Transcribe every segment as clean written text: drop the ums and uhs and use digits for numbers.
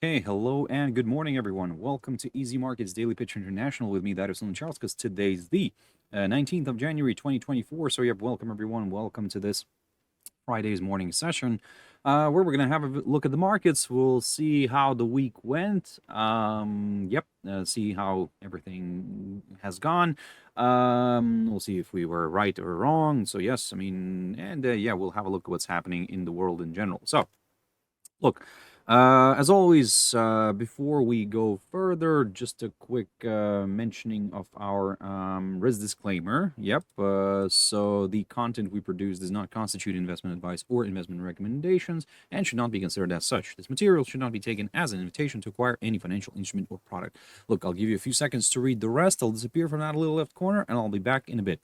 Okay, hello and good morning, everyone. Welcome to Easy Markets Daily Pitch International with me, Darius Anucauskas. Today's the 19th of January, 2024. So, welcome, everyone. Welcome to this Friday's morning session where we're going to have a look at the markets. We'll see how the week went. See how everything has gone. We'll see if we were right or wrong. So, yes, we'll have a look at what's happening in the world in general. So, look, as always, before we go further, just a quick mentioning of our risk disclaimer. So the content we produce does not constitute investment advice or investment recommendations and should not be considered as such. This material should not be taken as an invitation to acquire any financial instrument or product. Look, I'll give you a few seconds to read the rest. I'll disappear from that little left corner, and I'll be back in a bit.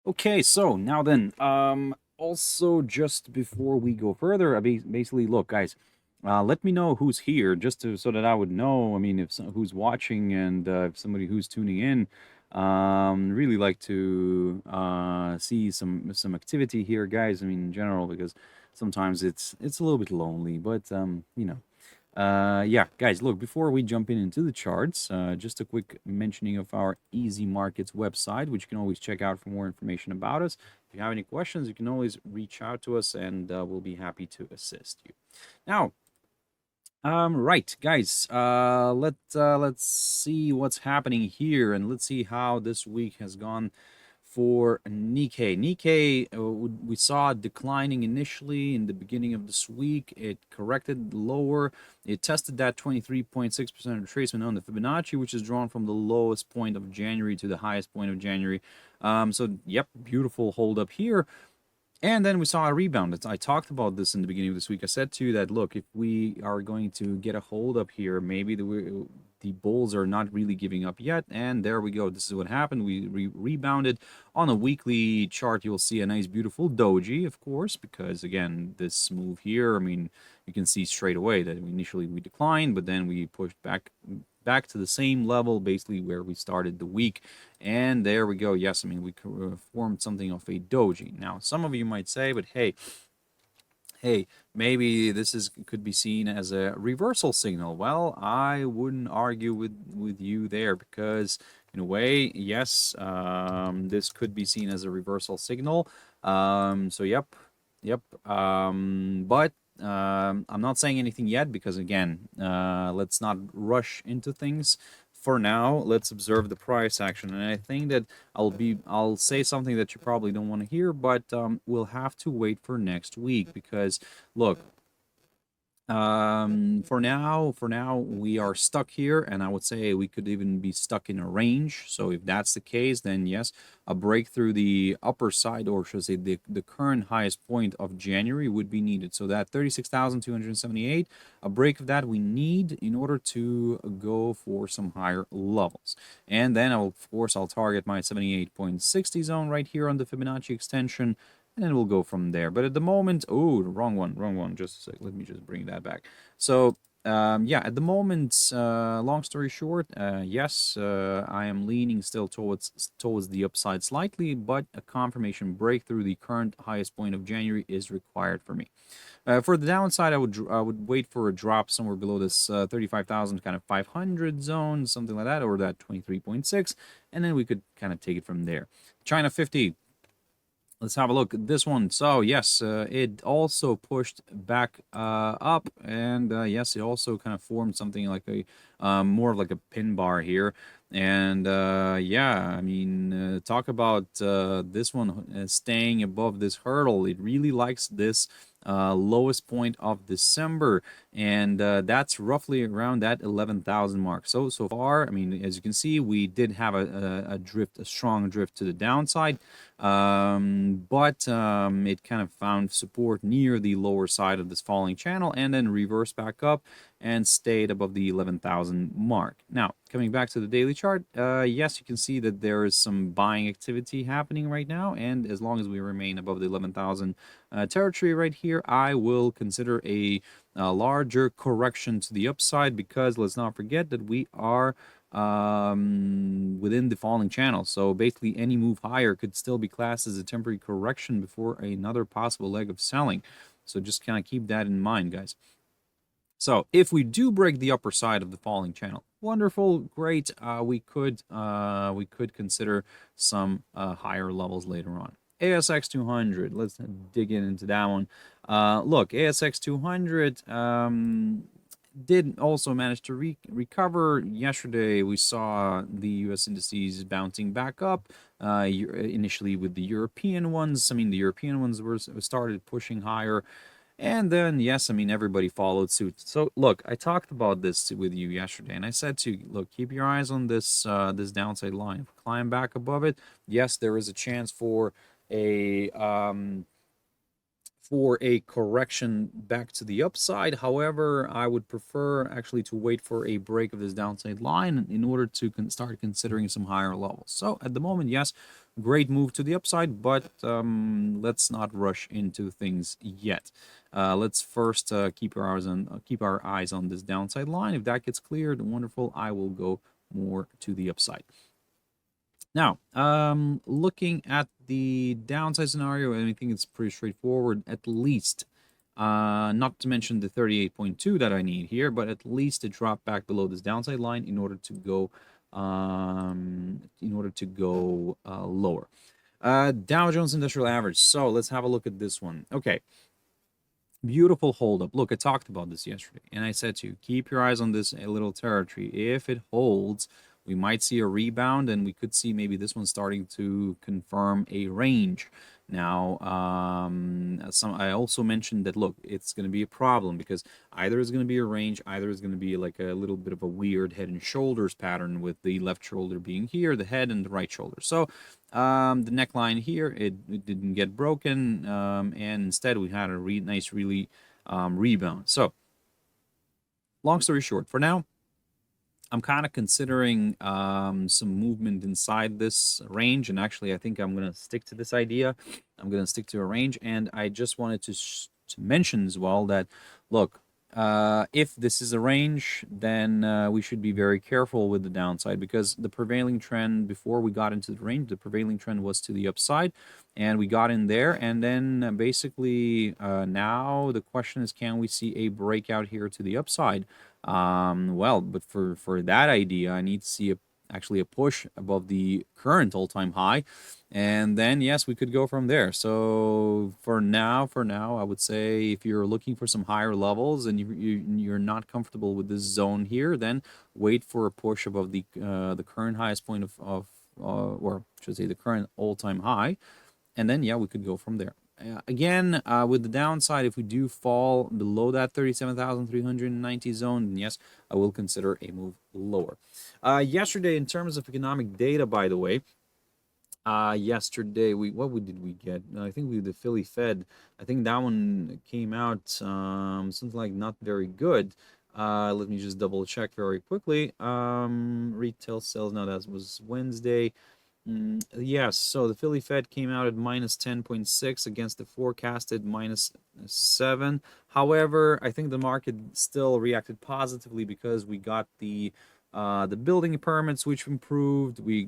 Okay, so now then, also just before we go further, basically, look, guys, let me know who's here, just so that I would know. I mean, if who's watching and if somebody who's tuning in, really like to see some activity here, guys. I mean, in general, because sometimes it's a little bit lonely, but guys, look, before we jump into the charts, just a quick mentioning of our Easy Markets website, which you can always check out for more information about us. If you have any questions, you can always reach out to us, and we'll be happy to assist you. Now, right, guys, let's see what's happening here, and let's see how this week has gone for Nikkei. Nikkei, we saw it declining initially in the beginning of this week. It corrected lower. It tested that 23.6% retracement on the Fibonacci, which is drawn from the lowest point of January to the highest point of January. Beautiful hold up here. And then we saw a rebound. I talked about this in the beginning of this week. I said to you that, look, if we are going to get a hold up here, maybe the bulls are not really giving up yet. And there we go. This is what happened. We rebounded. On a weekly chart, you'll see a nice, beautiful doji, of course, because, again, this move here, I mean, you can see straight away that initially we declined, but then we pushed back to the same level, basically where we started the week. And there we go. Yes, I mean, we formed something of a doji. Now, some of you might say, but hey, maybe this could be seen as a reversal signal. Well, I wouldn't argue with you there, because in a way, yes, this could be seen as a reversal signal. But I'm not saying anything yet, because again, let's not rush into things. For now, let's observe the price action, and I think that I'll say something that you probably don't want to hear, but we'll have to wait for next week, because look, for now we are stuck here, and I would say we could even be stuck in a range. So if that's the case, then yes, a break through the upper side, or should I say the current highest point of January, would be needed. So that 36,278, a break of that we need in order to go for some higher levels. And then of course I'll target my 78.60 zone right here on the Fibonacci extension, and then we'll go from there. But at the moment, oh, wrong one. Just a sec. Let me just bring that back. So, at the moment, long story short, yes, I am leaning still towards the upside slightly, but a confirmation break through the current highest point of January is required for me. For the downside, I would wait for a drop somewhere below this 35,000 kind of 500 zone, something like that, or that 23.6, and then we could kind of take it from there. China 50. Let's have a look at this one. So yes, it also pushed back up, and yes, it also kind of formed something like a more of like a pin bar here. And yeah, I mean, talk about this one staying above this hurdle. It really likes this lowest point of December, and that's roughly around that 11,000 mark. So far, I mean, as you can see, we did have a strong drift to the downside, but it kind of found support near the lower side of this falling channel and then reversed back up and stayed above the 11,000 mark. Now, coming back to the daily chart, yes, you can see that there is some buying activity happening right now, and as long as we remain above the 11,000 territory right here, I will consider a larger correction to the upside, because let's not forget that we are within the falling channel. So basically any move higher could still be classed as a temporary correction before another possible leg of selling. So just kind of keep that in mind, guys. So if we do break the upper side of the falling channel, wonderful, great. We could consider some higher levels later on. ASX 200. Let's dig into that one. Look, ASX 200 did also manage to recover. Yesterday, we saw the U.S. indices bouncing back up. Initially with the European ones. I mean, the European ones started pushing higher. And then, yes, I mean, everybody followed suit. So, look, I talked about this with you yesterday, and I said to you, look, keep your eyes on this this downside line. If we climb back above it, yes, there is a chance for a correction back to the upside. However, I would prefer actually to wait for a break of this downside line in order to start considering some higher levels. So, at the moment, yes, great move to the upside, but let's not rush into things yet. Let's first keep our eyes on this downside line. If that gets cleared, wonderful. I will go more to the upside. Now, looking at the downside scenario, I think it's pretty straightforward. At least, not to mention the 38.2 that I need here, but at least to drop back below this downside line in order to go lower. Dow Jones Industrial Average. So let's have a look at this one. Okay. Beautiful hold up. Look, I talked about this yesterday, and I said to you, keep your eyes on this little territory. If it holds, we might see a rebound, and we could see maybe this one starting to confirm a range. Now, I also mentioned that, look, it's going to be a problem because either it's going to be a range, either it's going to be like a little bit of a weird head and shoulders pattern with the left shoulder being here, the head, and the right shoulder. So the neckline here, it didn't get broken, and instead we had a nice rebound. So long story short, for now, I'm kind of considering some movement inside this range, and actually I think I'm going to stick to this idea. I'm going to stick to a range, and I just wanted to mention as well that, look, if this is a range, then we should be very careful with the downside, because the prevailing trend before we got into the range, the prevailing trend was to the upside, and we got in there, and then basically now the question is, can we see a breakout here to the upside? Well, but for that idea, I need to see actually a push above the current all-time high, and then yes, we could go from there. So for now, I would say if you're looking for some higher levels and you're not comfortable with this zone here, then wait for a push above the current highest point of or should I say the current all-time high, and then yeah, we could go from there. Again, with the downside, if we do fall below that 37,390 zone, then yes, I will consider a move lower. Yesterday, in terms of economic data, by the way, yesterday what did we get? I think the Philly Fed. I think that one came out something like not very good. Let me just double check very quickly. Retail sales. Now that was Wednesday. Yes, so the Philly Fed came out at minus 10.6 against the forecasted minus 7. However, I think the market still reacted positively because we got the The building permits, which improved, we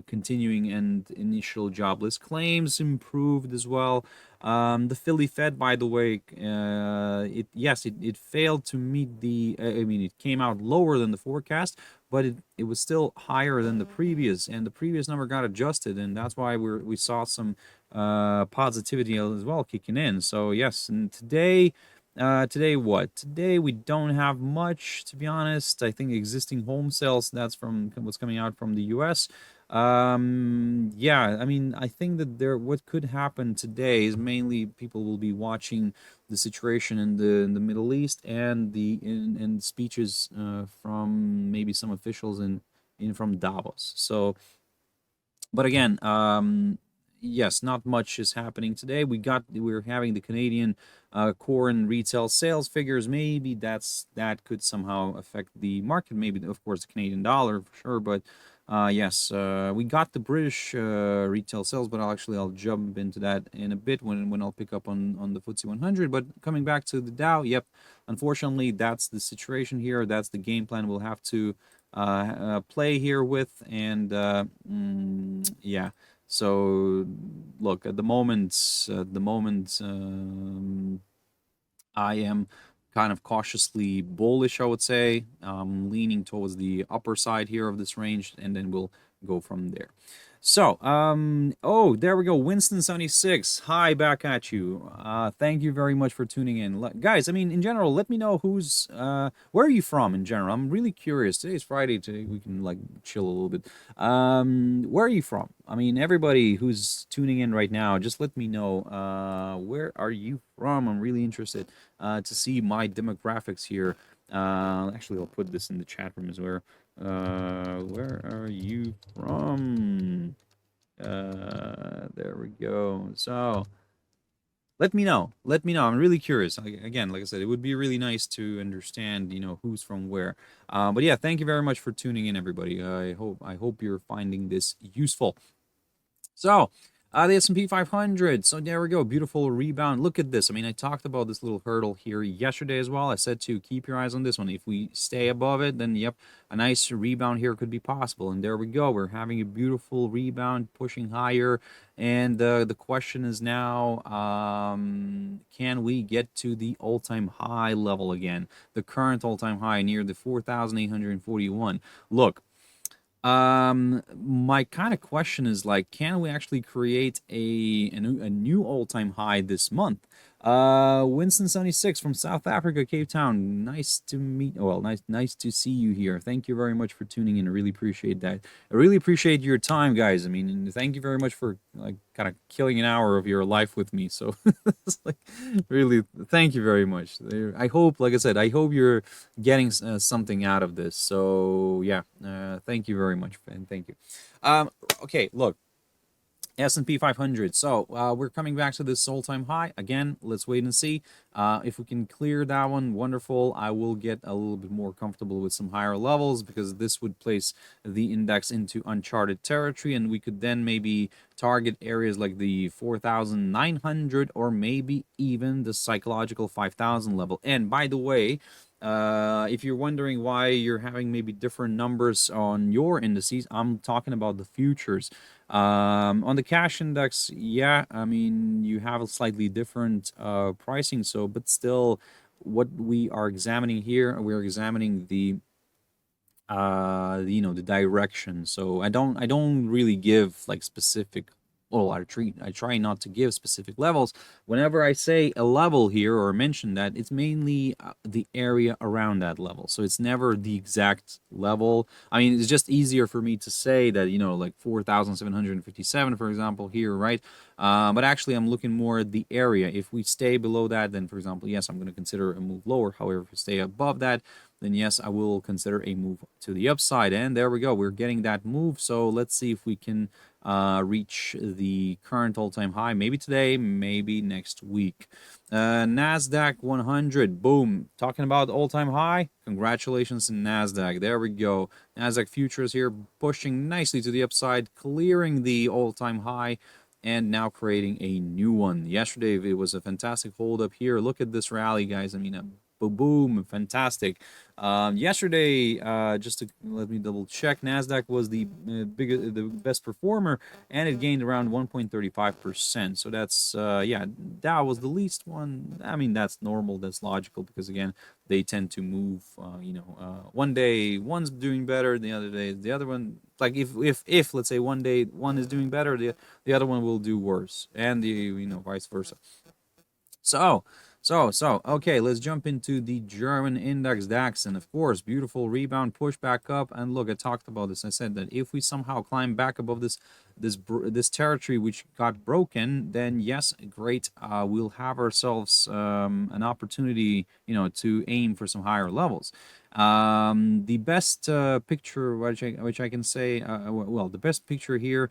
continuing and initial jobless claims improved as well. The Philly Fed, by the way, it failed to meet the. I mean, it came out lower than the forecast, but it was still higher than the previous, and the previous number got adjusted, and that's why we saw some positivity as well kicking in. So yes, and today. Today what? Today we don't have much, to be honest. I think existing home sales, that's from what's coming out from the US. Yeah, I mean, I think that what could happen today is mainly people will be watching the situation in the Middle East and in speeches from maybe some officials in from Davos. So, but again, yes, not much is happening today. We're having the Canadian core and retail sales figures. Maybe that could somehow affect the market. Maybe, of course, the Canadian dollar for sure. But yes, we got the British retail sales, but I'll jump into that in a bit when I'll pick up on the FTSE 100. But coming back to the Dow, yep, unfortunately, that's the situation here. That's the game plan we'll have to play here with, and yeah. So, look, at the moment, I am kind of cautiously bullish, I would say, leaning towards the upper side here of this range, and then we'll go from there. So, oh, there we go. Winston76. Hi, back at you. Thank you very much for tuning in. Guys, I mean, in general, let me know where are you from in general? I'm really curious. Today's Friday. Today we can, like, chill a little bit. Where are you from? I mean, everybody who's tuning in right now, just let me know, where are you from? I'm really interested, to see my demographics here. Actually, I'll put this in the chat room as well. Where are you from? There we go. So let me know. I'm really curious. Again, like I said, it would be really nice to understand, who's from where. But yeah, thank you very much for tuning in, everybody. I hope you're finding this useful. So, the S&P 500. So there we go. Beautiful rebound. Look at this. I mean, I talked about this little hurdle here yesterday as well. I said to keep your eyes on this one. If we stay above it, then yep, a nice rebound here could be possible. And there we go. We're having a beautiful rebound, pushing higher. And the question is now, can we get to the all-time high level again? The current all-time high near the 4,841. Look. My kind of question is, like, can we actually create a new all-time high this month? Winston76 from South Africa, Cape Town. Nice to meet. Well, nice to see you here. Thank you very much for tuning in. I really appreciate that. I really appreciate your time, guys. I mean, thank you very much for, like, kind of killing an hour of your life with me. So, it's like, really, thank you very much. I hope, like I said, I hope you're getting something out of this. So, yeah, thank you very much, and thank you. Okay, look. S&P 500. So we're coming back to this all-time high. Again, let's wait and see. If we can clear that one, wonderful. I will get a little bit more comfortable with some higher levels, because this would place the index into uncharted territory, and we could then maybe target areas like the 4,900 or maybe even the psychological 5,000 level. And by the way, if you're wondering why you're having maybe different numbers on your indices, I'm talking about the futures. On the cash index, yeah, I mean, you have a slightly different pricing, so, but still, what we are examining here, we're examining the the direction. So I don't really give, like, specific, well, I try not to give specific levels. Whenever I say a level here or mention that, it's mainly the area around that level. So it's never the exact level. I mean, it's just easier for me to say that, like 4,757, for example, here, right? But actually, I'm looking more at the area. If we stay below that, then, for example, yes, I'm going to consider a move lower. However, if we stay above that, then yes, I will consider a move to the upside. And there we go. We're getting that move. So let's see if we can reach the current all-time high, maybe today, maybe next week. NASDAQ 100, boom. Talking about all-time high, congratulations to NASDAQ. There we go. NASDAQ futures here pushing nicely to the upside, clearing the all-time high, and now creating a new one. Yesterday, it was a fantastic hold up here. Look at this rally, guys. I mean, a Boom, fantastic. Yesterday, just to let me double check, Nasdaq was the the best performer, and it gained around 1.35%. So that's yeah, Dow was the least one. I mean, that's normal, that's logical, because again, they tend to move. One day one's doing better, the other day the other one. Like if let's say one day one is doing better, the other one will do worse, and the vice versa. Okay, let's jump into the German index DAX, and of course, beautiful rebound, push back up, and look, I talked about this. I said that if we somehow climb back above this territory which got broken, then yes, great, we'll have ourselves an opportunity, to aim for some higher levels. The best picture, which I can say, well, the best picture here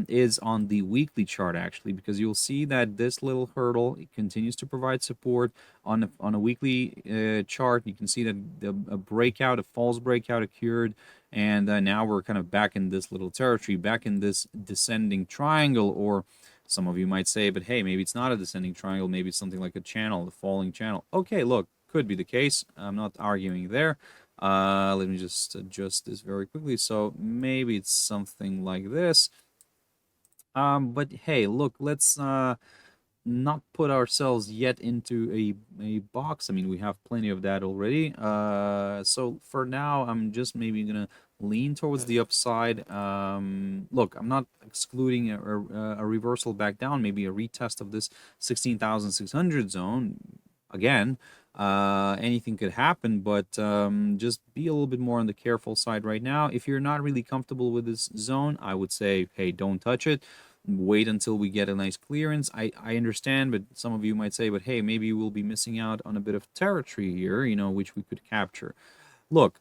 is on the weekly chart, actually, because you'll see that this little hurdle continues to provide support on a weekly chart. You can see that a false breakout occurred, and now we're kind of back in this little territory, back in this descending triangle, or some of you might say, but hey, maybe it's not a descending triangle, maybe it's something like a channel, a falling channel. Okay, look, could be the case. I'm not arguing there. Let me just adjust this very quickly. So maybe it's something like this. But hey, look, let's not put ourselves yet into a box. I mean, we have plenty of that already. So for now, I'm just maybe gonna lean towards the upside. Look, I'm not excluding a reversal back down, maybe a retest of this 16,600 zone again. Anything could happen, but just be a little bit more on the careful side right now. If you're not really comfortable with this zone, I would say, hey, don't touch it. Wait until we get a nice clearance. I understand, but some of you might say, but hey, maybe we'll be missing out on a bit of territory here, which we could capture. Look,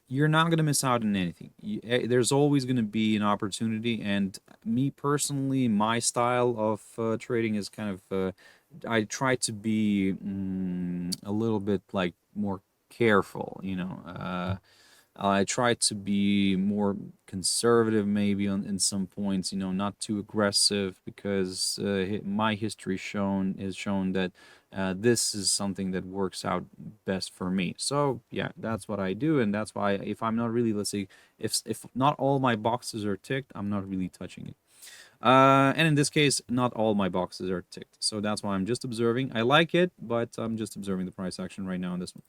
you're not going to miss out on anything. There's always going to be an opportunity, and me personally, my style of trading is kind of I try to be a little bit like more careful, I try to be more conservative maybe in some points, not too aggressive, because my history has shown that this is something that works out best for me. So yeah, that's what I do, and that's why if I'm not really, let's say, if not all my boxes are ticked, I'm not really touching it. And in this case, not all my boxes are ticked. So that's why I'm just observing. I like it, but I'm just observing the price action right now on this one.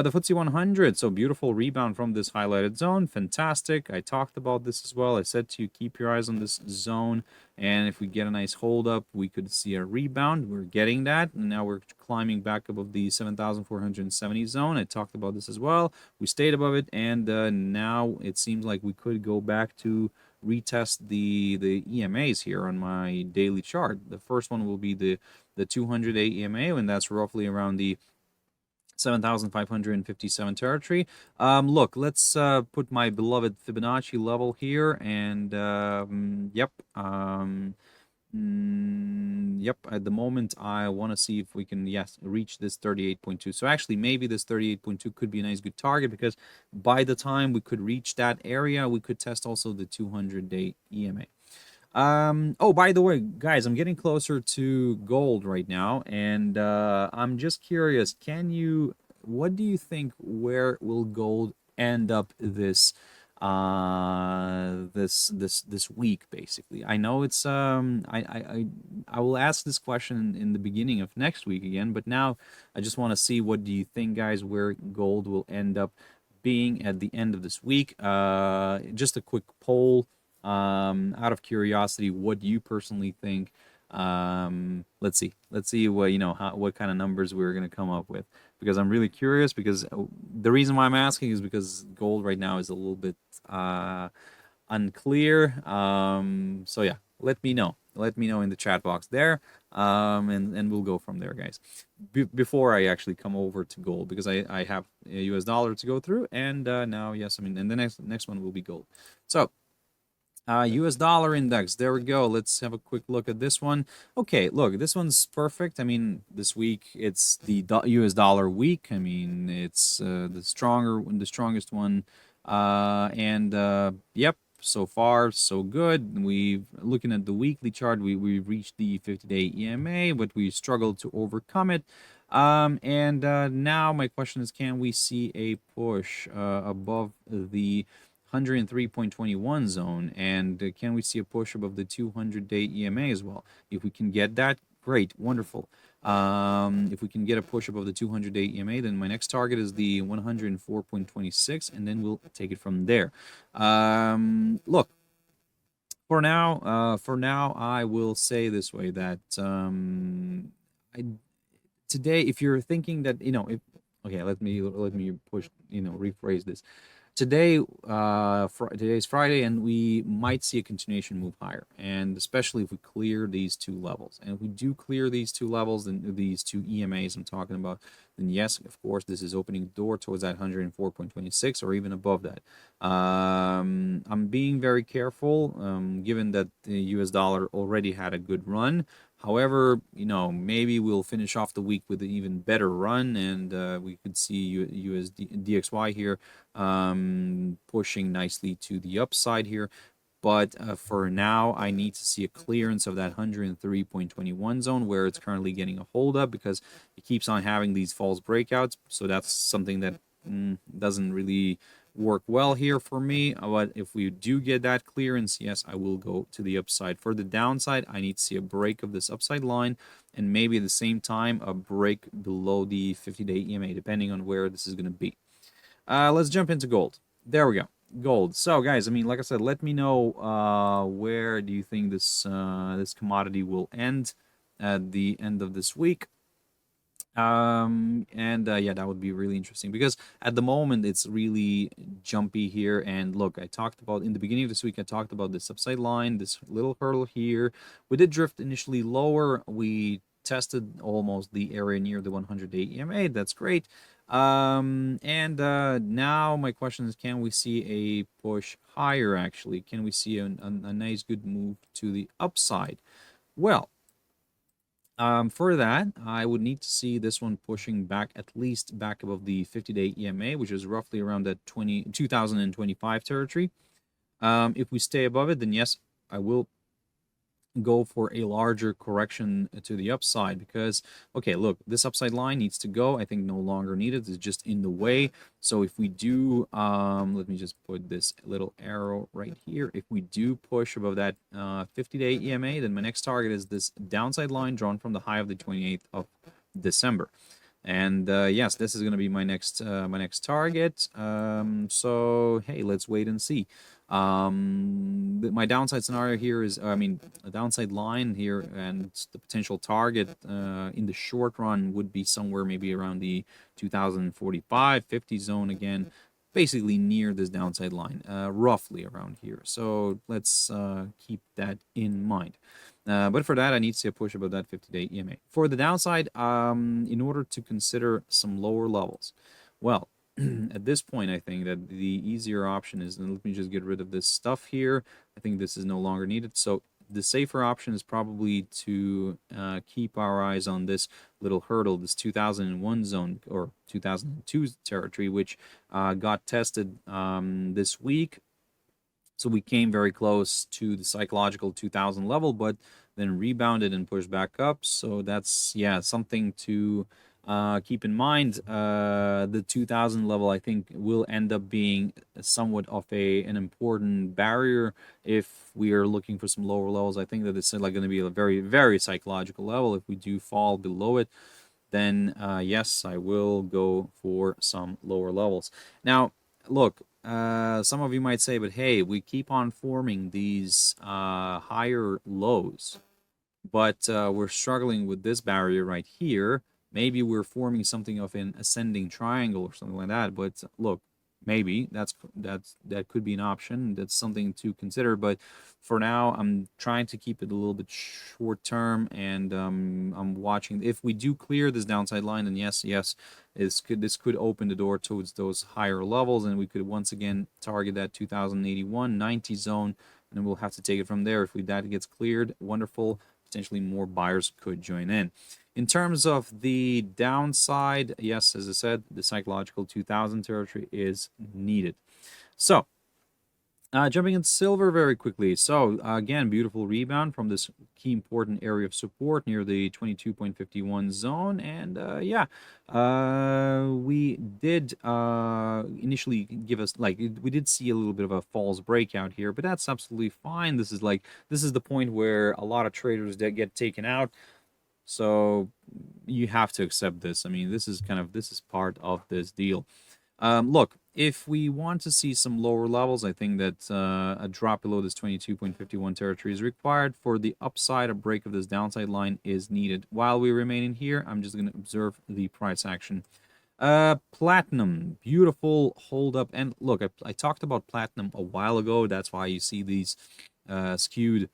The FTSE 100, so beautiful rebound from this highlighted zone. Fantastic. I talked about this as well. I said to you, keep your eyes on this zone. And if we get a nice hold up, we could see a rebound. We're getting that. And now we're climbing back above the 7,470 zone. I talked about this as well. We stayed above it. And now it seems like we could go back to retest the EMAs here on my daily chart. The first one will be the 200-day EMA, and that's roughly around the 7,557 territory. Look, let's put my beloved Fibonacci level here, and yep. Yep, at the moment I want to see if we can, yes, reach this 38.2. So actually maybe this 38.2 could be a nice good target, because by the time we could reach that area, we could test also the 200-day EMA. Oh, by the way, guys, I'm getting closer to gold right now, and I'm just curious, what do you think, where will gold end up this this week, basically? I know it's I will ask this question in the beginning of next week again, but now I just want to see, what do you think, guys, where gold will end up being at the end of this week? Just a quick poll, out of curiosity, what do you personally think? Let's see what what kind of numbers we're going to come up with, because I'm really curious, because the reason why I'm asking is because gold right now is a little bit unclear. So yeah, let me know in the chat box there, and we'll go from there, guys. Before I actually come over to gold, because I have a US dollar to go through, and now, yes, I mean, and the next one will be gold. So US dollar index, there we go. Let's have a quick look at this one. Okay, look, this one's perfect. I mean, this week it's the US dollar week. I mean, it's the strongest one, and yep, so far so good. We've looking at the weekly chart, we've reached the 50-day EMA, but we struggled to overcome it. Now my question is, can we see a push above the 103.21 zone, and can we see a push above the 200-day EMA as well? If we can get that, great, wonderful. If we can get a push above the 200-day EMA, then my next target is the 104.26, and then we'll take it from there. Look, for now, I will say this way that today, if you're thinking that, okay, let me push, rephrase this. Today, today's Friday, and we might see a continuation move higher, and especially if we clear these two levels. And if we do clear these two levels, then these two EMAs I'm talking about, then yes, of course, this is opening the door towards that 104.26 or even above that. I'm being very careful, given that the US dollar already had a good run. However, maybe we'll finish off the week with an even better run, and we could see USDXY here pushing nicely to the upside here. But for now, I need to see a clearance of that 103.21 zone where it's currently getting a hold up, because it keeps on having these false breakouts. So that's something that doesn't really work well here for me. But if we do get that clearance, yes, I will go to the upside. For the downside, I need to see a break of this upside line, and maybe at the same time a break below the 50-day EMA, depending on where this is going to be. Let's jump into gold. There we go, gold. So guys, I mean, like I said, let me know where do you think this this commodity will end at the end of this week. Yeah, that would be really interesting, because at the moment it's really jumpy here. And look, I talked about in the beginning of this week, I talked about this upside line, this little hurdle here. We did drift initially lower. We tested almost the area near the 100-day EMA. That's great. Now my question is, can we see a push higher? Actually, can we see a nice good move to the upside? Well, for that, I would need to see this one pushing back, at least back above the 50-day EMA, which is roughly around that 2025 territory. If we stay above it, then yes, I will go for a larger correction to the upside, because okay, look, this upside line needs to go. I think no longer needed. It's just in the way. So if we do let me just put this little arrow right here. If we do push above that 50-day EMA, then my next target is this downside line drawn from the high of the 28th of December. And yes, this is going to be my next target. So hey, let's wait and see. My downside scenario here is, I mean, a downside line here, and the potential target in the short run would be somewhere maybe around the 2045-50 zone again, basically near this downside line, roughly around here. So let's keep that in mind. But for that, I need to see a push above that 50-day EMA. For the downside, in order to consider some lower levels, well, at this point, I think that the easier option is, and let me just get rid of this stuff here. I think this is no longer needed. So the safer option is probably to keep our eyes on this little hurdle, this 2001 zone or 2002 territory, which got tested this week. So we came very close to the psychological 2000 level, but then rebounded and pushed back up. So that's, yeah, something to keep in mind. The 2000 level, I think, will end up being somewhat of an important barrier if we are looking for some lower levels. I think that it's like going to be a very, very psychological level. If we do fall below it, then yes, I will go for some lower levels. Now, look, some of you might say, but hey, we keep on forming these higher lows, but we're struggling with this barrier right here. Maybe we're forming something of an ascending triangle or something like that. But look, maybe that could be an option. That's something to consider. But for now, I'm trying to keep it a little bit short term, and I'm watching. If we do clear this downside line, then yes, this could open the door towards those higher levels, and we could once again target that 2081-90 zone, and we'll have to take it from there. If that gets cleared, wonderful. Potentially more buyers could join in. In terms of the downside, yes, as I said, the psychological 2000 territory is needed. So Jumping into silver very quickly. So again, beautiful rebound from this key important area of support near the 22.51 zone. And yeah, we did initially give us, like, we did see a little bit of a false breakout here, but that's absolutely fine. This is the point where a lot of traders that get taken out. So you have to accept this. I mean, this is part of this deal. Look, if we want to see some lower levels, I think that a drop below this 22.51 territory is required. For the upside, a break of this downside line is needed. While we remain in here, I'm just going to observe the price action. Platinum, beautiful hold up. And look, I talked about platinum a while ago. That's why you see these skewed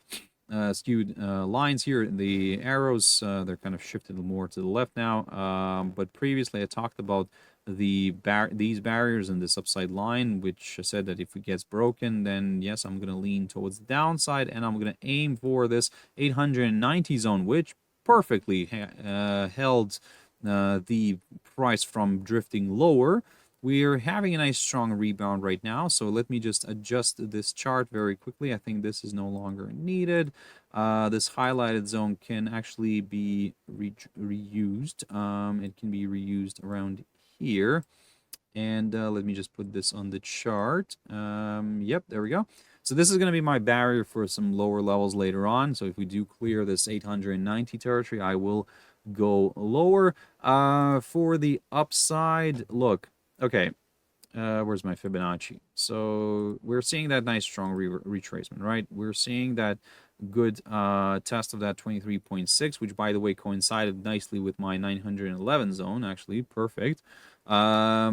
lines here. The arrows, they're kind of shifted more to the left now. But previously I talked about these barriers and this upside line, which said that if it gets broken, then yes, I'm going to lean towards the downside, and I'm going to aim for this 890 zone, which perfectly held the price from drifting lower. We're having a nice strong rebound right now, so let me just adjust this chart very quickly. I think this is no longer needed. This highlighted zone can actually be reused. It can be reused around here. And let me just put this on the chart. Yep, there we go. So this is going to be my barrier for some lower levels later on. So if we do clear this 890 territory, I will go lower. For the upside, look, okay, where's my Fibonacci? So we're seeing that nice strong retracement, right? We're seeing that good test of that 23.6, which by the way coincided nicely with my 911 zone, actually perfect. Yeah,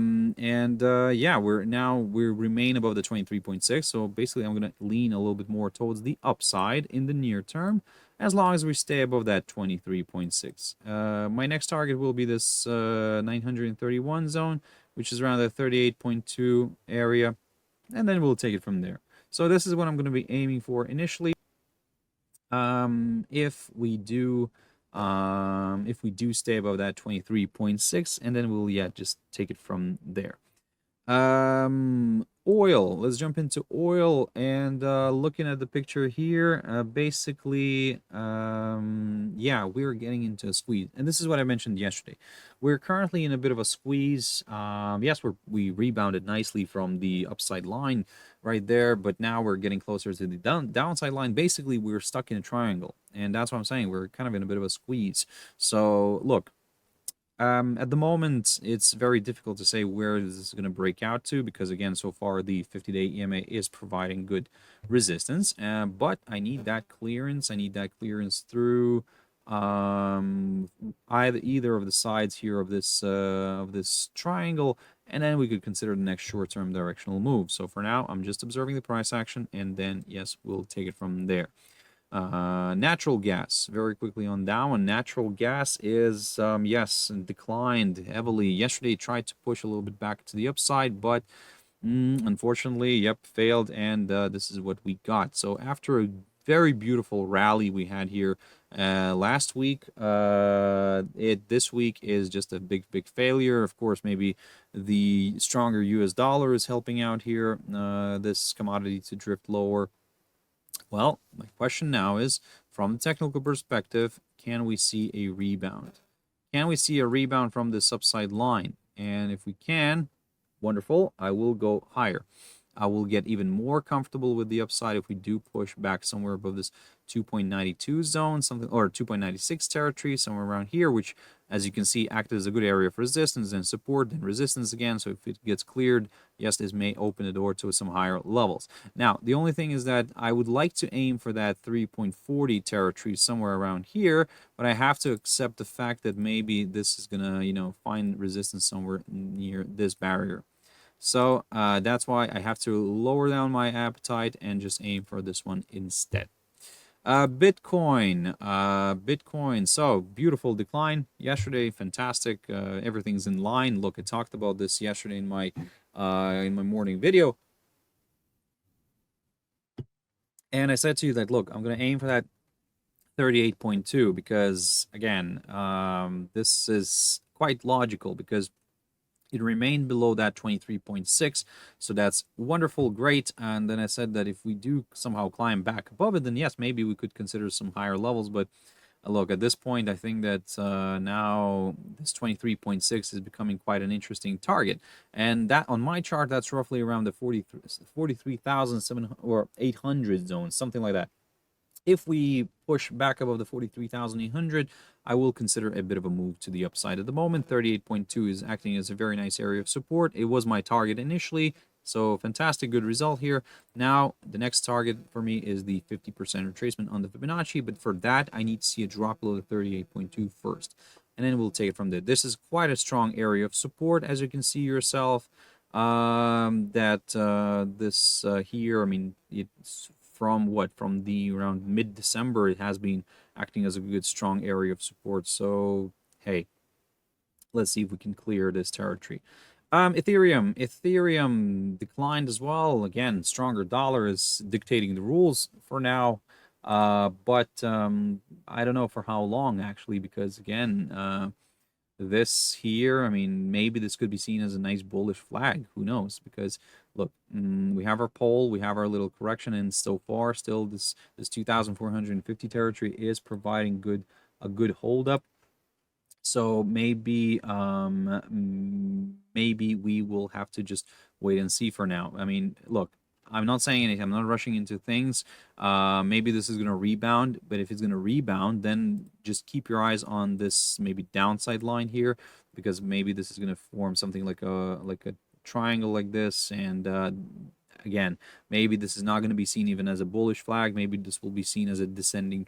we remain above the 23.6, so basically I'm going to lean a little bit more towards the upside in the near term, as long as we stay above that 23.6. My next target will be this 931 zone, which is around the 38.2 area, and then we'll take it from there. So this is what I'm going to be aiming for initially. If we do stay above that 23.6, and then we'll just take it from there. Oil, let's jump into oil, and looking at the picture here, basically, yeah, we're getting into a squeeze, and this is what I mentioned yesterday. We're currently in a bit of a squeeze. Yes, we rebounded nicely from the upside line right there, but now we're getting closer to the downside line. Basically, we're stuck in a triangle, and that's what I'm saying. We're kind of in a bit of a squeeze. So look, at the moment, it's very difficult to say where this is going to break out to, because again, so far the 50-day EMA is providing good resistance, but I need that clearance. I need that clearance through either of the sides here of this triangle, and then we could consider the next short-term directional move. So for now, I'm just observing the price action, and then yes, we'll take it from there. Natural gas, very quickly on down. Natural gas is, yes, declined heavily. Yesterday tried to push a little bit back to the upside, but unfortunately, yep, failed, and this is what we got. So after a very beautiful rally we had here last week, this week is just a big failure. Of course, maybe the stronger US dollar is helping out here, this commodity to drift lower. Well, my question now is, from the technical perspective, can we see a rebound? Can we see a rebound from this upside line? And if we can, wonderful, I will go higher. I will get even more comfortable with the upside if we do push back somewhere above this 2.92 zone, something, or 2.96 territory, somewhere around here, which, as you can see, acted as a good area of resistance and support and resistance again. So if it gets cleared, yes, this may open the door to some higher levels. Now, the only thing is that I would like to aim for that 3.40 territory somewhere around here, but I have to accept the fact that maybe this is gonna, find resistance somewhere near this barrier. So that's why I have to lower down my appetite and just aim for this one instead. Bitcoin, so beautiful decline yesterday, fantastic. Everything's in line. Look, I talked about this yesterday in my morning video, and I said to you that, look, I'm going to aim for that 38.2 because, again, this is quite logical, because It remained below that 23.6, so that's wonderful, great. And then I said that if we do somehow climb back above it, then yes, maybe we could consider some higher levels. But look, at this point, I think that now this 23.6 is becoming quite an interesting target. And that on my chart, that's roughly around the 43,700 or 800 zone, something like that. If we push back above the 43,800, I will consider a bit of a move to the upside. At the moment, 38.2 is acting as a very nice area of support. It was my target initially, so fantastic, good result here. Now, the next target for me is the 50% retracement on the Fibonacci, but for that, I need to see a drop below the 38.2 first, and then we'll take it from there. This is quite a strong area of support, as you can see yourself. This here, I mean, it's from the around mid-December, it has been acting as a good strong area of support. So hey, let's see if we can clear this territory. Ethereum declined as well. Again, stronger dollar is dictating the rules for now, but I don't know for how long actually, because again, this here, I mean, maybe this could be seen as a nice bullish flag. Who knows? Because look, we have our pole, we have our little correction, and so far, still this 2,450 territory is providing a good hold up. So maybe maybe we will have to just wait and see for now. I mean, look, I'm not saying anything. I'm not rushing into things. Maybe this is going to rebound, but if it's going to rebound, then just keep your eyes on this maybe downside line here, because maybe this is going to form something like a triangle like this. And again, maybe this is not going to be seen even as a bullish flag. Maybe this will be seen as a descending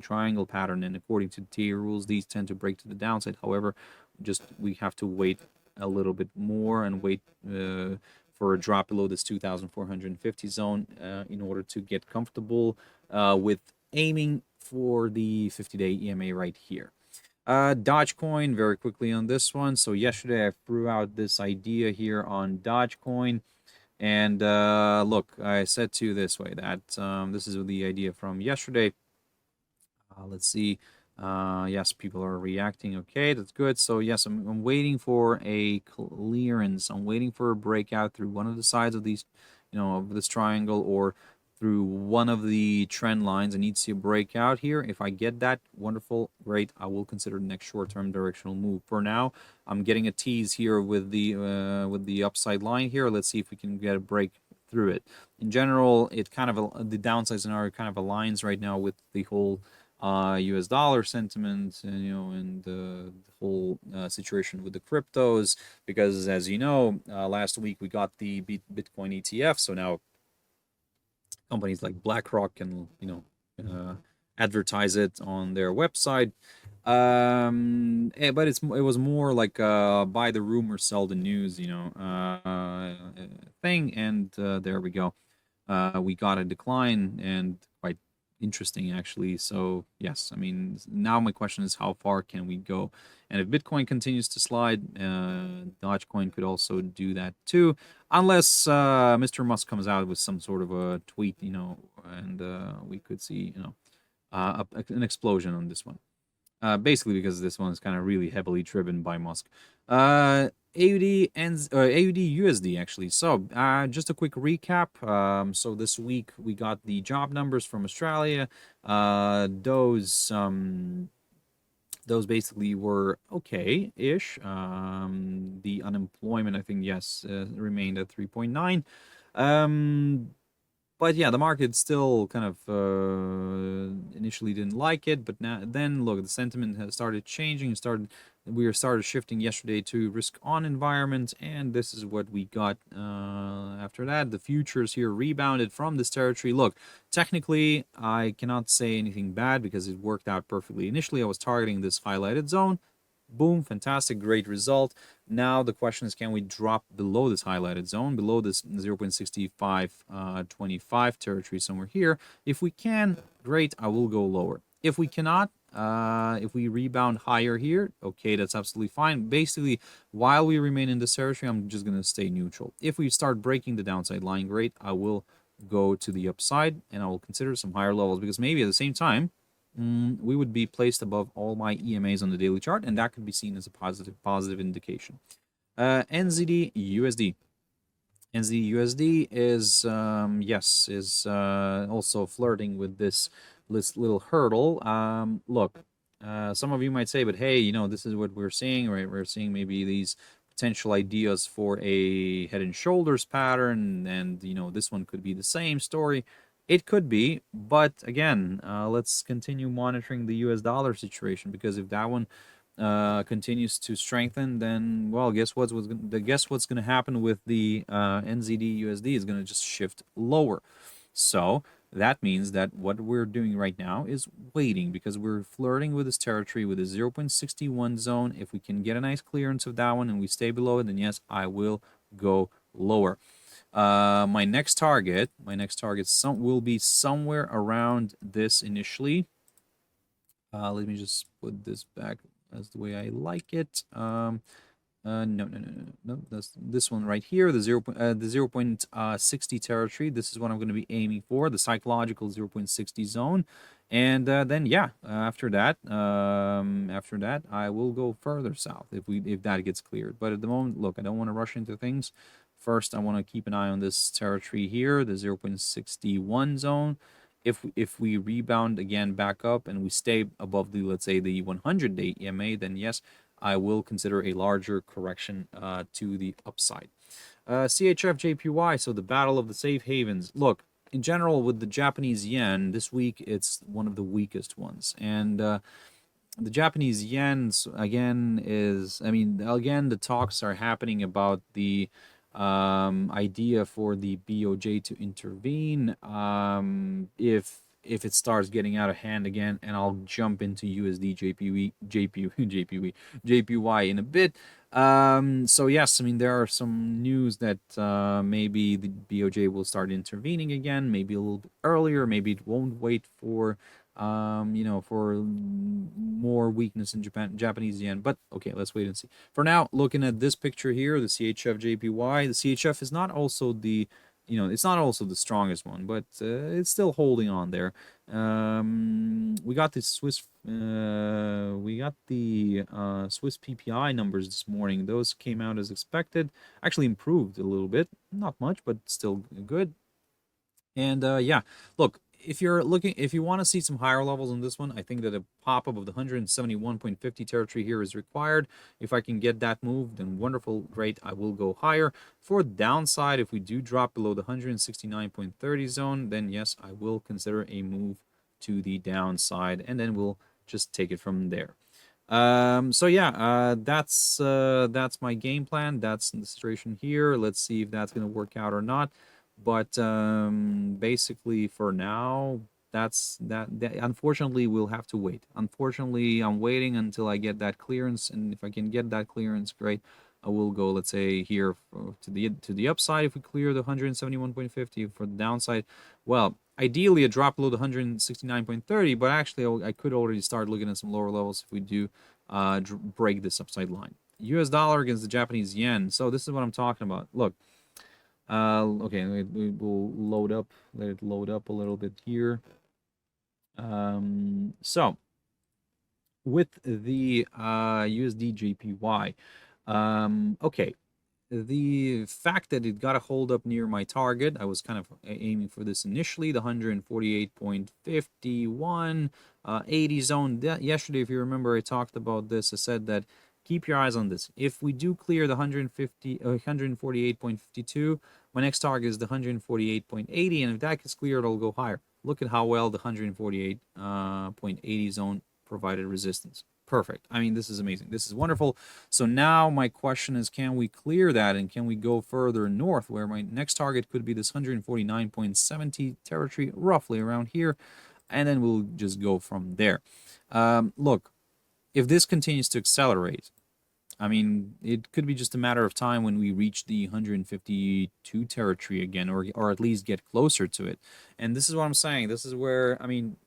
triangle pattern. And according to the TA rules, these tend to break to the downside. However, just we have to wait a little bit more and wait for a drop below this 2,450 zone in order to get comfortable with aiming for the 50-day EMA right here. Dogecoin, very quickly on this one. So yesterday I threw out this idea here on Dogecoin. And look, I said to you this way, that this is the idea from yesterday. Let's see. Yes, people are reacting. Okay, that's good. So yes, I'm waiting for a clearance. I'm waiting for a breakout through one of the sides of these, of this triangle, or through one of the trend lines. I need to see a breakout here. If I get that, wonderful, great. I will consider the next short-term directional move. For now, I'm getting a tease here with the upside line here. Let's see if we can get a break through it. In general, it kind of the downside scenario kind of aligns right now with the whole US dollar sentiment, and the whole situation with the cryptos, because as you know, last week we got the Bitcoin ETF, so now companies like BlackRock can advertise it on their website, but it was more like buy the rumor, sell the news, thing, and there we go. We got a decline, and quite interesting actually. So yes, I mean, now my question is, how far can we go? And if Bitcoin continues to slide, Dogecoin could also do that too, unless Mr. Musk comes out with some sort of a tweet, and we could see an explosion on this one, basically because this one is kind of really heavily driven by Musk. AUD and AUDUSD actually. So just a quick recap. So this week we got the job numbers from Australia. Those basically were okay-ish. The unemployment, I think, yes, remained at 3.9. But yeah, the market still kind of initially didn't like it, but then look, the sentiment has started changing. We started shifting yesterday to risk-on environment, and this is what we got after that. The futures here rebounded from this territory. Look, technically, I cannot say anything bad because it worked out perfectly. Initially, I was targeting this highlighted zone. Boom, fantastic, great result. Now the question is, can we drop below this highlighted zone, below this 0.6525 territory somewhere here? If we can, great, I will go lower. If we cannot, if we rebound higher here, okay, that's absolutely fine. Basically, while we remain in this territory, I'm just going to stay neutral. If we start breaking the downside line, great, I will go to the upside, and I will consider some higher levels, because maybe at the same time, we would be placed above all my EMAs on the daily chart, and that could be seen as a positive indication. NZDUSD. NZDUSD is also flirting with this little hurdle. Look, some of you might say, but hey, you know, this is what we're seeing, right? We're seeing maybe these potential ideas for a head and shoulders pattern, and you know, this one could be the same story. It could be, but again, let's continue monitoring the US dollar situation, because if that one continues to strengthen, then well, guess what's going to happen with the NZD USD is going to just shift lower. So that means that what we're doing right now is waiting, because we're flirting with this territory with a 0.61 zone. If we can get a nice clearance of that one and we stay below it, then yes, I will go lower. My next target will be somewhere around this initially. Let me just put this back as the way I like it. No, that's this one right here, the 0.60 territory. This is what I'm going to be aiming for, the psychological 0.60 zone. And then yeah, after that I will go further south if that gets cleared. But at the moment, look, I don't want to rush into things. First, I want to keep an eye on this territory here, the 0.61 zone. If we rebound again back up and we stay above the, let's say, the 100-day EMA, then yes, I will consider a larger correction to the upside. CHFJPY, so the battle of the safe havens. Look, in general, with the Japanese yen, this week it's one of the weakest ones. And the Japanese yen, again, the talks are happening about the idea for the BOJ to intervene if it starts getting out of hand again, and I'll jump into JPY in a bit. So yes, I mean, there are some news that maybe the BOJ will start intervening again, maybe a little bit earlier, maybe it won't wait for for more weakness in Japanese yen. But okay, let's wait and see. For now, looking at this picture here, the CHFJPY, the CHF is not also the, it's not also the strongest one, but it's still holding on there. We got the Swiss PPI numbers this morning. Those came out as expected. Actually improved a little bit, not much, but still good. And yeah, look, if you want to see some higher levels on this one, I think that a pop-up of the 171.50 territory here is required. If I can get that move, then wonderful, great, I will go higher. For downside, if we do drop below the 169.30 zone, then yes, I will consider a move to the downside, and then we'll just take it from there. So yeah, that's my game plan. That's the situation here. Let's see if that's going to work out or not. But basically, for now, that's that. Unfortunately, we'll have to wait. Unfortunately, I'm waiting until I get that clearance, and if I can get that clearance, great. I will go, let's say, here to the upside if we clear the 171.50. For the downside, well, ideally a drop below the 169.30, but actually I could already start looking at some lower levels if we do break this upside line. US dollar against the Japanese yen. So this is what I'm talking about. Look. Okay, we will load up. Let it load up a little bit here. So with the USDJPY, okay, the fact that it got a hold up near my target, I was kind of aiming for this initially, the 148.51, 80 zone. Yesterday, if you remember, I talked about this. I said that keep your eyes on this. If we do clear the 148.52, my next target is the 148.80, and if that gets cleared, I'll go higher. Look at how well the 148.80 zone provided resistance. Perfect. I mean, this is amazing. This is wonderful. So now my question is, can we clear that, and can we go further north, where my next target could be this 149.70 territory, roughly around here, and then we'll just go from there. Look, if this continues to accelerate, I mean, it could be just a matter of time when we reach the 152 territory again, or at least get closer to it. And this is what I'm saying. This is where, I mean,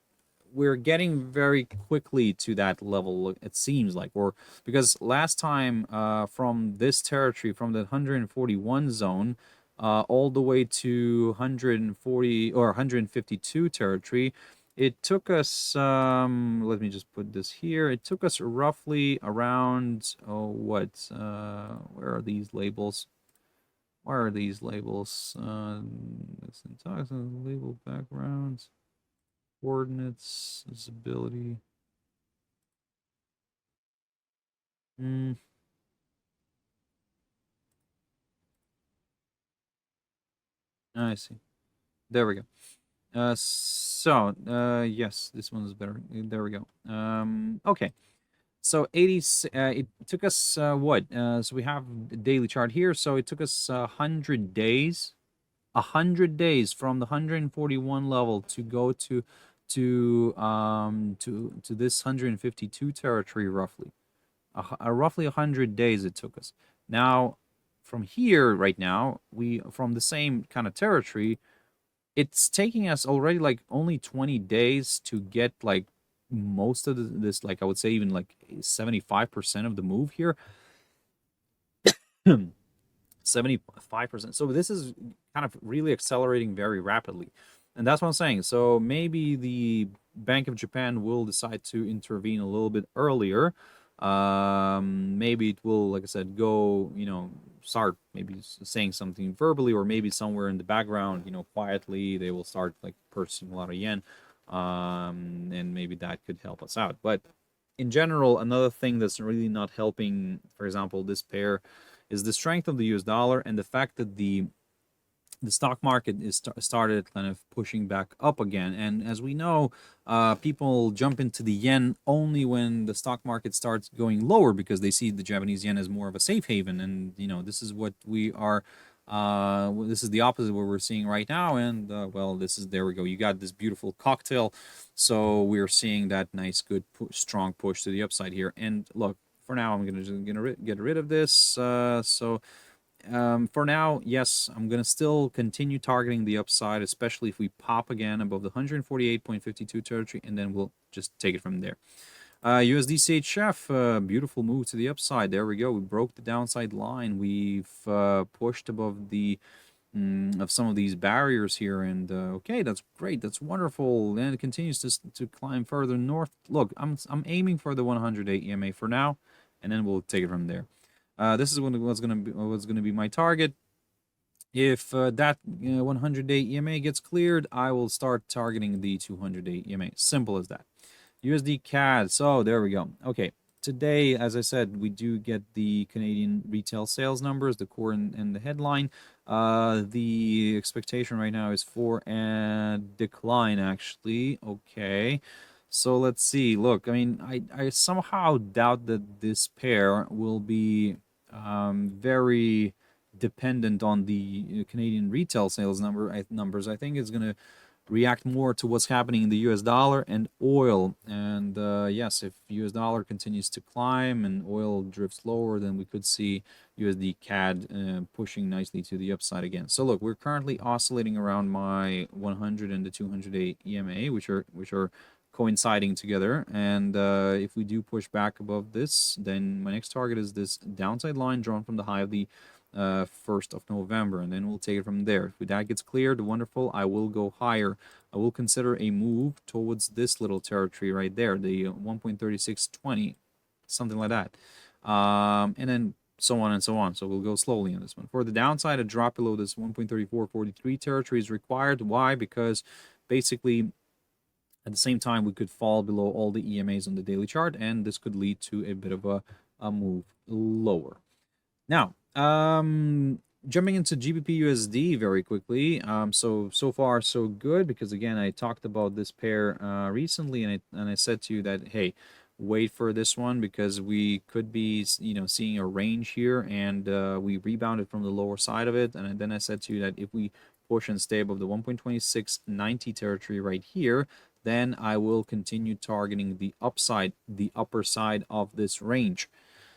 we're getting very quickly to that level, it seems like, or because last time from this territory, from the 141 zone, all the way to 140 or 152 territory, It took us, let me just put this here. It took us roughly around, oh, what? Where are these labels? Where are these labels? Syntax, label backgrounds, coordinates, visibility. I see. There we go. Yes, this one is better. There we go. Okay. So 80, it took us what? So we have the daily chart here. So it took us 100 days, 100 days from the 141 level to go to this 152 territory roughly. Roughly 100 days it took us. Now, from here right now, from the same kind of territory, it's taking us already like only 20 days to get like most of this, like I would say even like 75% of the move here. 75%. So this is kind of really accelerating very rapidly. And that's what I'm saying. So maybe the Bank of Japan will decide to intervene a little bit earlier. Maybe it will, like I said, go, start maybe saying something verbally, or maybe somewhere in the background, quietly, they will start like purchasing a lot of yen. And maybe that could help us out. But in general, another thing that's really not helping, for example, this pair is the strength of the US dollar and the fact that the stock market is started kind of pushing back up again. And as we know, people jump into the yen only when the stock market starts going lower because they see the Japanese yen as more of a safe haven. And this is what we are. This is the opposite of what we're seeing right now. And well, there we go. You got this beautiful cocktail. So we're seeing that nice, good, strong push to the upside here. And look, for now, I'm gonna get rid of this. For now, yes, I'm going to still continue targeting the upside, especially if we pop again above the 148.52 territory, and then we'll just take it from there. USDCHF, beautiful move to the upside. There we go. We broke the downside line. We've pushed above the of some of these barriers here, and okay, that's great. That's wonderful. And it continues to climb further north. Look, I'm aiming for the 100-day EMA for now, and then we'll take it from there. This is what's gonna be my target. If that 100-day EMA gets cleared, I will start targeting the 200-day EMA. Simple as that. USDCAD. So there we go. Okay. Today, as I said, we do get the Canadian retail sales numbers, the core and the headline. The expectation right now is for a decline, actually. Okay. So let's see. Look, I mean, I somehow doubt that this pair will be very dependent on the Canadian retail sales numbers. I think it's going to react more to what's happening in the US dollar and oil. And yes, if US dollar continues to climb and oil drifts lower, then we could see USD CAD pushing nicely to the upside again. So look, we're currently oscillating around my 100 and the 200-day EMA, which are coinciding together. And if we do push back above this, then my next target is this downside line drawn from the high of the 1st of November, and then we'll take it from there. If that gets cleared, wonderful, I will go higher. I will consider a move towards this little territory right there, the 1.3620, something like that. And then so on and so on. So we'll go slowly on this one. For the downside, a drop below this 1.3443 territory is required. Why? Because basically at the same time, we could fall below all the EMAs on the daily chart, and this could lead to a bit of a move lower. Now, jumping into GBPUSD very quickly. So far so good, because again, I talked about this pair recently, and I said to you that, hey, wait for this one because we could be seeing a range here, and we rebounded from the lower side of it. And then I said to you that if we push and stay above the 1.2690 territory right here, then I will continue targeting the upside, the upper side of this range.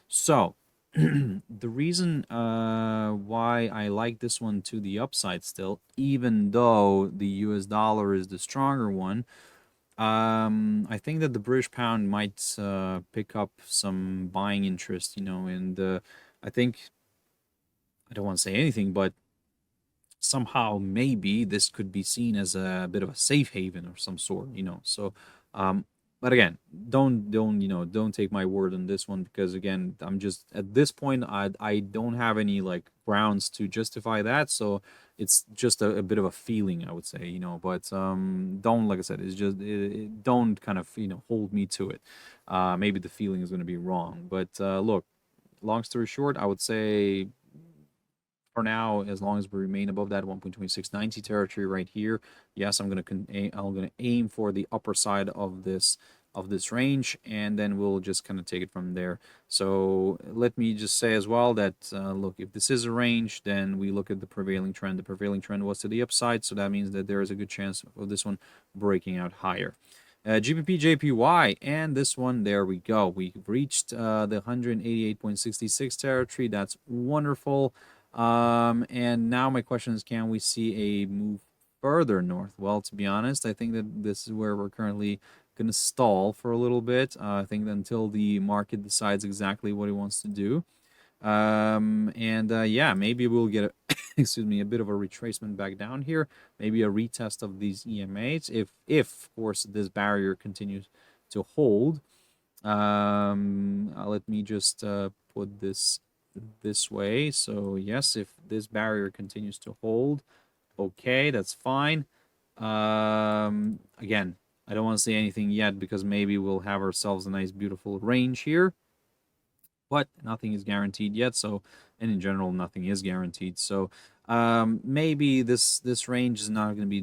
So the reason why I like this one to the upside still, even though the US dollar is the stronger one, I think that the British pound might pick up some buying interest, and I think, I don't want to say anything, but somehow maybe this could be seen as a bit of a safe haven or some sort, you know. So but again, don't take my word on this one, because again, I'm just at this point, I don't have any like grounds to justify that. So it's just a bit of a feeling, I would say, you know. But don't, like I said, it's just don't kind of, you know, hold me to it. Maybe the feeling is going to be wrong, but look, long story short, I would say for now, as long as we remain above that 1.2690 territory right here, yes, I'm gonna aim for the upper side of this range, and then we'll just kind of take it from there. So let me just say as well that look, if this is a range, then we look at the prevailing trend. The prevailing trend was to the upside, so that means that there is a good chance of this one breaking out higher. GBPJPY, and this one, there we go. We reached the 188.66 territory. That's wonderful. And now my question is, can we see a move further north? Well, to be honest, I think that this is where we're currently going to stall for a little bit. I think that until the market decides exactly what it wants to do. Yeah, maybe we'll get a excuse me, a bit of a retracement back down here, maybe a retest of these EMAs if of course this barrier continues to hold. Let me just put this way. So yes, if this barrier continues to hold, okay, that's fine. Again, I don't want to say anything yet, because maybe we'll have ourselves a nice beautiful range here, but nothing is guaranteed yet. So, and in general, nothing is guaranteed. So maybe this range is not going to be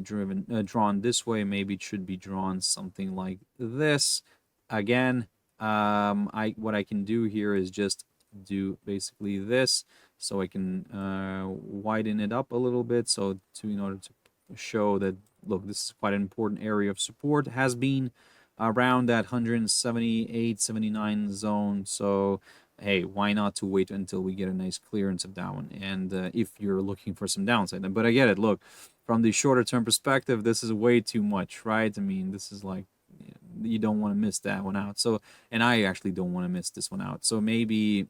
drawn this way. Maybe it should be drawn something like this. Again, what I can do here is just do basically this, so I can widen it up a little bit, so in order to show that, look, this is quite an important area of support, has been around that 178-79 zone. So hey, why not to wait until we get a nice clearance of that one? And if you're looking for some downside, but I get it. Look, from the shorter term perspective, this is way too much, right? I mean, this is like, you don't want to miss that one out. So, and I actually don't want to miss this one out. So maybe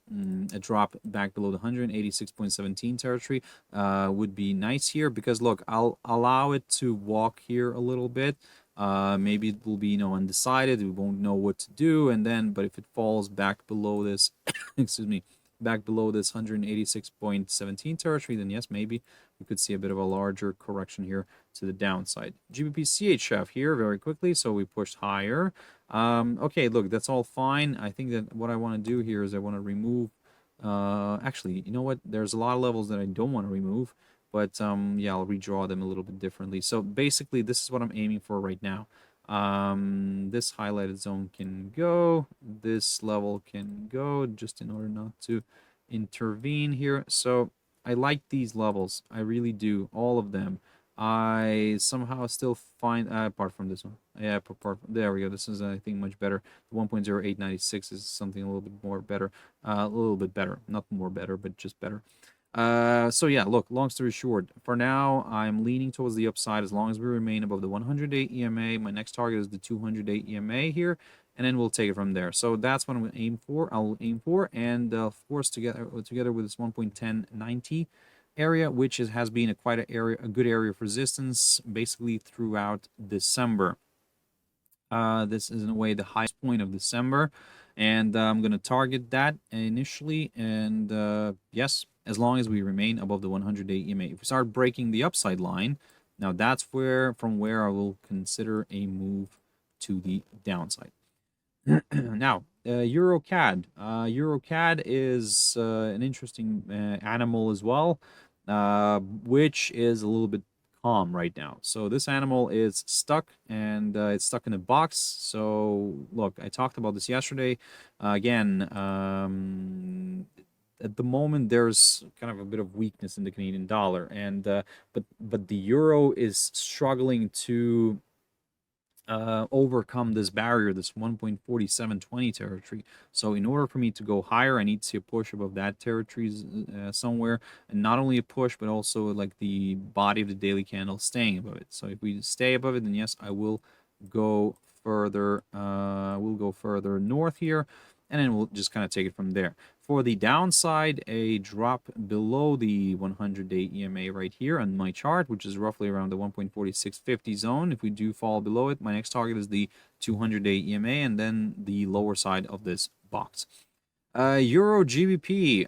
a drop back below the 186.17 territory would be nice here, because look, I'll allow it to walk here a little bit. Maybe it will be, you know, undecided. We won't know what to do, and then, but if it falls back below this, excuse me, back below this 186.17 territory, then yes, maybe we could see a bit of a larger correction here to the downside. GBPCHF here very quickly, so we pushed higher. Okay, look, that's all fine. I think that what I want to do here is I want to remove, actually, you know what? There's a lot of levels that I don't want to remove, but yeah, I'll redraw them a little bit differently. So basically, this is what I'm aiming for right now. This highlighted zone can go, this level can go, just in order not to intervene here. So I like these levels, I really do, all of them. I somehow still find, apart from this one, yeah, there we go, this is, I think, much better. 1.0896 is something a little bit more better, a little bit better, not more better, but just better. So yeah, look, long story short, for now, I'm leaning towards the upside as long as we remain above the 100-day EMA. My next target is the 200-day EMA here, and then we'll take it from there. So that's what I'm going to aim for. I'll aim for, and of course, together with this 1.1090 area, which has been a good area of resistance basically throughout December. This is in a way the highest point of December, and I'm going to target that initially, and yes, as long as we remain above the 100-day EMA. If we start breaking the upside line, now that's from where I will consider a move to the downside. Now, EURCAD. EURCAD is an interesting animal as well, which is a little bit calm right now. So this animal is stuck, and it's stuck in a box. So look, I talked about this yesterday. Again, at the moment there's kind of a bit of weakness in the Canadian dollar, and but the euro is struggling to overcome this barrier, this 1.4720 territory. So in order for me to go higher, I need to see a push above that territory somewhere, and not only a push, but also like the body of the daily candle staying above it. So if we stay above it, then yes, I will go further. We'll go further north here, and then we'll just kind of take it from there. For the downside, a drop below the 100-day EMA right here on my chart, which is roughly around the 1.4650 zone. If we do fall below it, my next target is the 200-day EMA and then the lower side of this box. Euro GBP.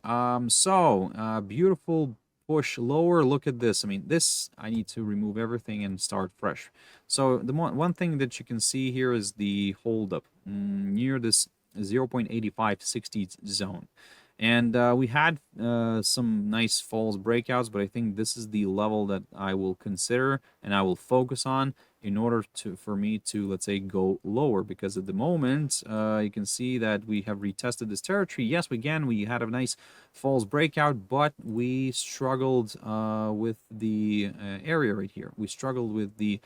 Beautiful push lower. Look at this. I mean, this, I need to remove everything and start fresh. So the one thing that you can see here is the hold up near this 0.8560 zone. And we had some nice false breakouts, but I think this is the level that I will consider and I will focus on in order for me to, let's say, go lower, because at the moment you can see that we have retested this territory. Yes, again, we had a nice false breakout, but we struggled with the area right here. We struggled with the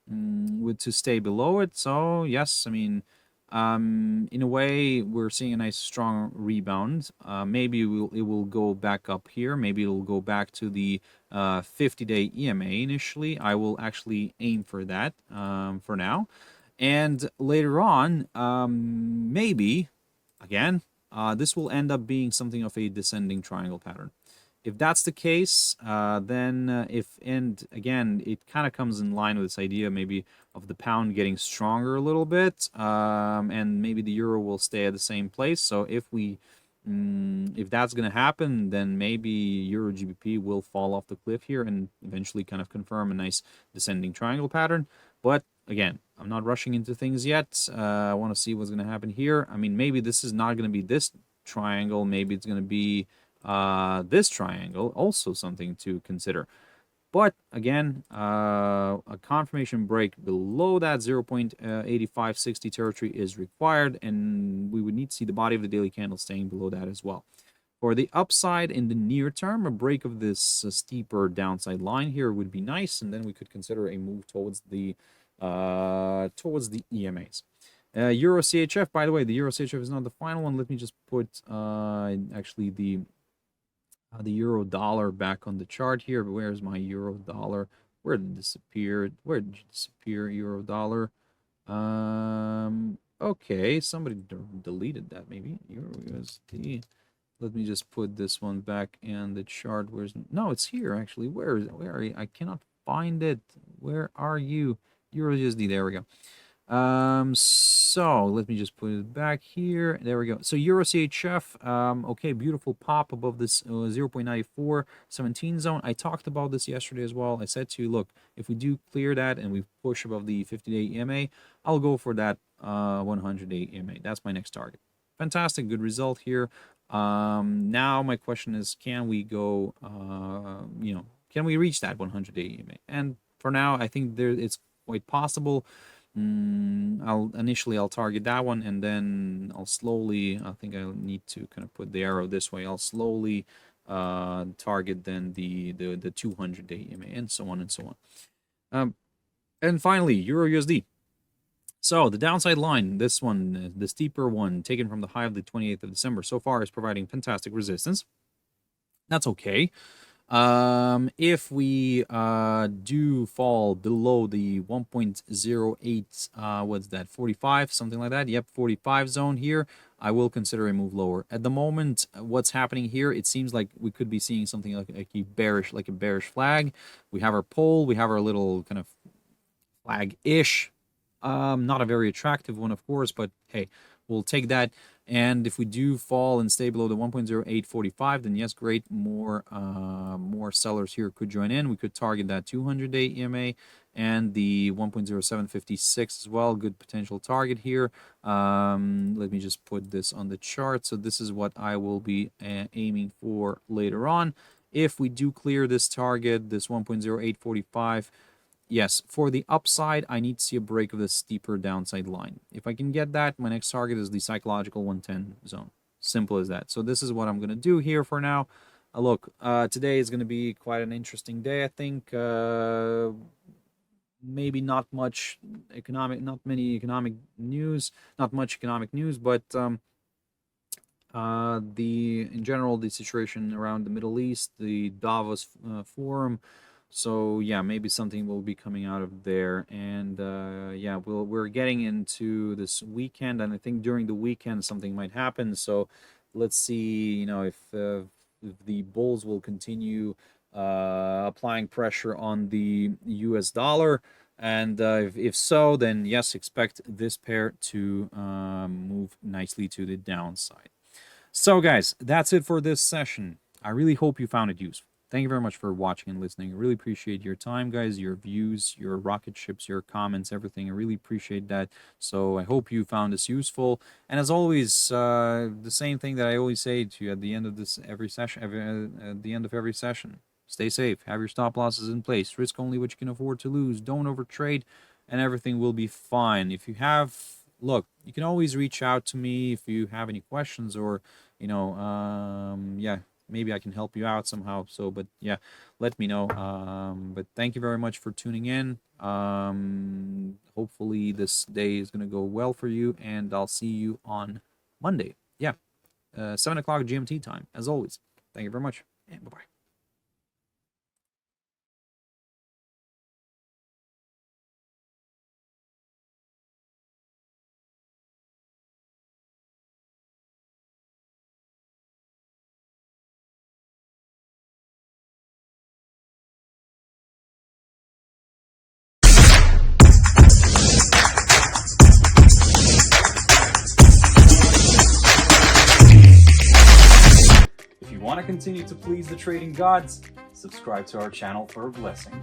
to stay below it. So yes, I mean, in a way, we're seeing a nice strong rebound. Maybe it will go back up here. Maybe it'll go back to the 50-day EMA initially. I will actually aim for that for now. And later on, maybe, again, this will end up being something of a descending triangle pattern. If that's the case, then and again, it kind of comes in line with this idea maybe of the pound getting stronger a little bit, and maybe the euro will stay at the same place. So if that's going to happen, then maybe Euro GBP will fall off the cliff here and eventually kind of confirm a nice descending triangle pattern. But again, I'm not rushing into things yet. I want to see what's going to happen here. I mean, maybe this is not going to be this triangle. Maybe it's going to be this triangle, also something to consider. But again, a confirmation break below that 0.8560 territory is required, and we would need to see the body of the daily candle staying below that as well. For the upside in the near term, a break of this steeper downside line here would be nice, and then we could consider a move towards the EMAs. Euro CHF, by the way, the Euro CHF is not the final one. Let me just put actually the euro dollar back on the chart here. Where's my euro dollar? Where did it disappear? Where did it disappear, euro dollar? Okay, somebody deleted that maybe. Euro USD. Let me just put this one back in the chart. No, it's here actually. Where are you? I cannot find it. Where are you? Euro USD. There we go. So let me just put it back here. There we go. So Euro CHF, okay, beautiful pop above this 0.9417 zone. I talked about this yesterday as well. I said to you, look, if we do clear that and we push above the 50-day EMA, I'll go for that 100-day EMA. That's my next target. Fantastic, good result here. Now my question is, can we go, can we reach that 100-day EMA? And for now, I think it's quite possible. I'll target that one, and then I'll slowly, I think I'll need to kind of put the arrow this way. I'll slowly target then the 200-day EMA, and so on and so on. And finally, Euro USD. So the downside line, this one, the steeper one, taken from the high of the 28th of December, so far is providing fantastic resistance. That's okay. If we do fall below the 1.08, what's that, 45, something like that, yep, 45 zone here, I will consider a move lower. At the moment, what's happening here, it seems like we could be seeing something like a bearish flag. We have our pole, we have our little kind of flag-ish, not a very attractive one, of course, but hey, we'll take that. And if we do fall and stay below the 1.0845, then yes, great. More sellers here could join in. We could target that 200-day EMA and the 1.0756 as well. Good potential target here. Let me just put this on the chart. So this is what I will be aiming for later on. If we do clear this target, this 1.0845, yes, for the upside, I need to see a break of the steeper downside line. If I can get that, my next target is the psychological 110 zone. Simple as that. So this is what I'm going to do here for now. Look, today is going to be quite an interesting day, I think. Maybe not much not much economic news, but in general, the situation around the Middle East, the Davos forum. So yeah, maybe something will be coming out of there, and yeah, we're getting into this weekend, and I think during the weekend something might happen. So let's see, you know, if the bulls will continue applying pressure on the US dollar. And if so, then yes, expect this pair to move nicely to the downside. So guys, that's it for this session. I really hope you found it useful. Thank you very much for watching and listening. I really appreciate your time, guys, your views, your rocket ships, your comments, everything. I really appreciate that. So I hope you found this useful. And as always, the same thing that I always say to you at the end of every session. Stay safe. Have your stop losses in place. Risk only what you can afford to lose. Don't overtrade, and everything will be fine. If you have, look, you can always reach out to me if you have any questions, or, you know, yeah, maybe I can help you out somehow. So, but yeah, let me know. But thank you very much for tuning in. Hopefully this day is going to go well for you, and I'll see you on Monday. Yeah, 7 o'clock GMT time, as always. Thank you very much, and bye-bye. If you want to continue to please the trading gods, subscribe to our channel for a blessing.